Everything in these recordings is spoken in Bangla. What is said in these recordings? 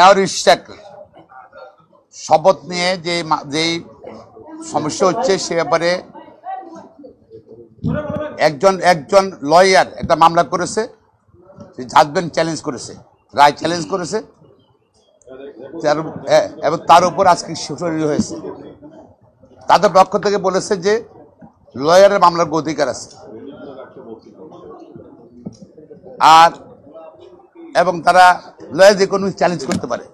মেয়র ইশরাক শপথ নিয়ে যে সমস্যা হচ্ছে সে ব্যাপারে একজন লয়ার একটা মামলা করেছে, জাজমেন্ট চ্যালেঞ্জ করেছে, রায় চ্যালেঞ্জ করেছে এবং তার উপর আজকে শুনানি হয়েছে। তাদের পক্ষ থেকে বলেছে যে লয়ারের মামলার অধিকার আছে আর এবং তারা লয়ার যে কোনো চ্যালেঞ্জ করতে পারে।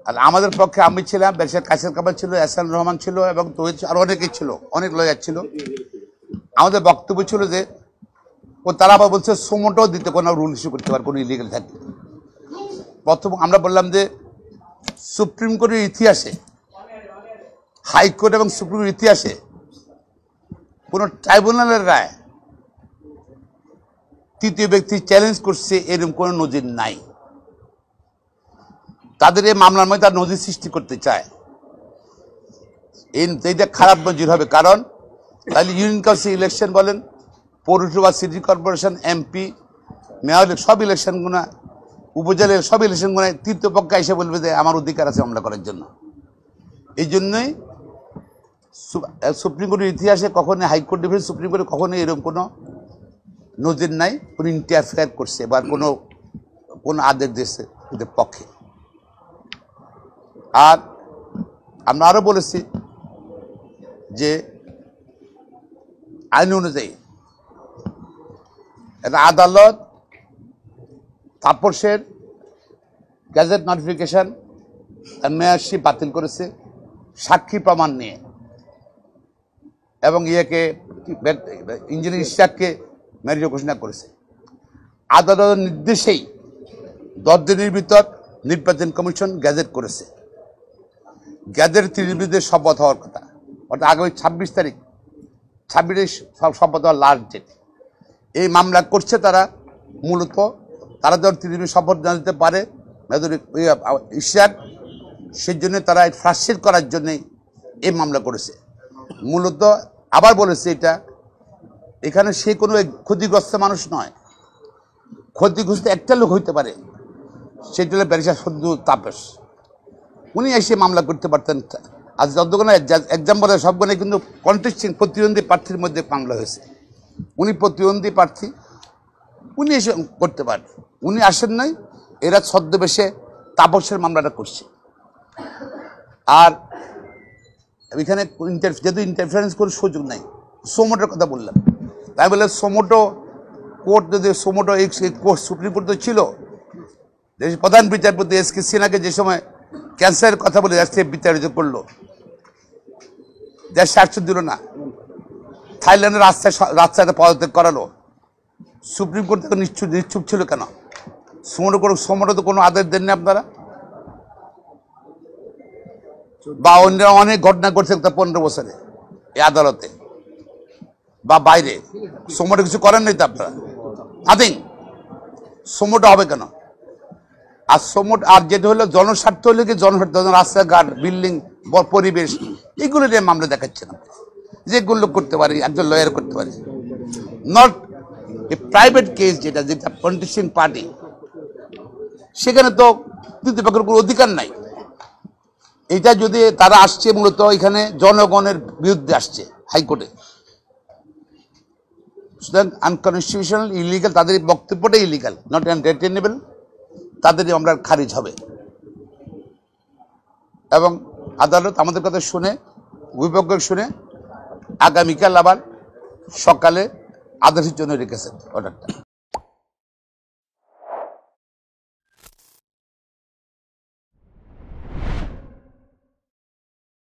আর আমাদের পক্ষে আমি ছিলাম, ব্যারিস্টার কাসের কামাল ছিল, এহসান রহমান ছিল এবং তৌহিদ আর অনেকেই ছিল, অনেক লয়ার ছিল। আমাদের বক্তব্য ছিল যে তারা আবার বলছে সোমোটাও দিতে কোনো রুল ইস্যু করতে পারে কোনো ইলিগাল থাকে। প্রথম আমরা বললাম যে সুপ্রিম কোর্টের ইতিহাসে, হাইকোর্ট এবং সুপ্রিম কোর্টের ইতিহাসে কোনো ট্রাইব্যুনালের রায় তৃতীয় ব্যক্তি চ্যালেঞ্জ করছে এরকম কোনো নজির নাই। তাদের এই মামলার মধ্যে তার নজির সৃষ্টি করতে চায়, এইটা খারাপ নজির হবে। কারণ তাহলে ইউনিয়ন কাউন্সিল ইলেকশন বলেন, পৌরসভা, সিটি কর্পোরেশন, এমপি, মেয়র, সব ইলেকশনগুলো, উপজেলার সব ইলেকশনগুলো তৃতীয় পক্ষে এসে বলবে যে আমার অধিকার আছে মামলা করার জন্য। এই জন্যই সুপ্রিম কোর্টের ইতিহাসে কখনোই হাইকোর্ট ডিভিশন, সুপ্রিম কোর্টে কখনোই এরকম কোনো নজির নাই কোনো ইন্টারফেয়ার করছে বা কোনো আদেশ দিয়েছে ওদের পক্ষে। আর আমরা আরো বলেছি যে আইন অনুযায়ী একটা আদালত তাপসের গ্যাজেট নোটিফিকেশন মেয়রশিপ বাতিল করেছে সাক্ষী প্রমাণ নিয়ে এবং ইঞ্জিনিয়ার ইশরাককে মেয়র ঘোষণা করেছে। আদালতের নির্দেশেই 10 দিনের ভিতর নির্বাচন কমিশন গ্যাজেট করেছে। গ্যাজেট 30 বিরুদ্ধে শপথ হওয়ার কথা, অর্থাৎ আগামী 26 তারিখ, 26 শপথ হওয়ার লাস্ট ডেট। এই মামলা করছে তারা মূলত, তারা যখন 30 শপথ না দিতে পারে ইশরাক, সেই জন্য তারা ফ্রাস্ট্রেট করার জন্যই এই মামলা করেছে মূলত। আবার বলেছে এখানে সে কোনো ক্ষতিগ্রস্ত মানুষ নয়, ক্ষতিগ্রস্ত একটা লোক হইতে পারে, সেটা হলো ব্যারিস্টার সদ্য তাপস। উনি এসে মামলা করতে পারতেন। আজ যতগুলো এক্সাম্পল সবগুলো কিন্তু কন্টেস্টিং প্রতিদ্বন্দ্বী প্রার্থীর মধ্যে মামলা হয়েছে। উনি প্রতিদ্বন্দ্বী প্রার্থী, উনি এসে করতে পারেন, উনি আসেন নাই, এরা ছদ্মবেশে তাপসের মামলাটা করছে। আর এখানে যেহেতু ইন্টারফারেন্স করার সুযোগ নাই, সোমোটোর কথা বললাম, তাই বলে সোমোটো কোর্ট যদি সোমোটো এই কোর্ট সুপ্রিম কোর্ট তো ছিল, প্রধান বিচারপতি এস কে সিনহাকে যে সময় ক্যান্সারের কথা বলে রাষ্ট্রীয় বিচারিত করলো, দেশ স্বার্থ দিল না, থাইল্যান্ডের রাস্তায় পদত্যাগ করালো, সুপ্রিম কোর্ট থেকে নিশ্চুপ ছিল কেন? সোমোটো তো কোনো আদেশ দেননি আপনারা। বা অন্যরা অনেক ঘটনা করছে 15 বছরে এই আদালতে বা বাইরে, সোমোটো কিছু করেন নাই তো আপনারা, নাথিং। সোমোটো হবে কেন? আর আর যেটা হলো জনস্বার্থ হলে কি, জনস্বার্থ রাস্তাঘাট, বিল্ডিং, পরিবেশ, এগুলো নিয়ে মামলা দেখাচ্ছে না, যেগুলো করতে পারি একজন লয়ার করতে পারে, নট এ প্রাইভেট কেস যেটা কন্টেস্টিং পার্টি, সেখানে তো তৃতীয় পক্ষের কোনো অধিকার নাই। এটা যদি তারা আসছে মূলত এখানে জনগণের বিরুদ্ধে আসছে হাইকোর্টে, সুতরাং আনকনস্টিটিউশনাল, ইলিগাল, তাদের বক্তব্যটাই ইলিগাল, নট এন্টারটেনেবল, তাদেরই আমরা খারিজ হবে। এবং আদালত আমাদের কথা শুনে, অভিভাবক শুনে আগামীকাল আবার সকালে আদেশের জন্য রেখেছেন অর্ডারটা।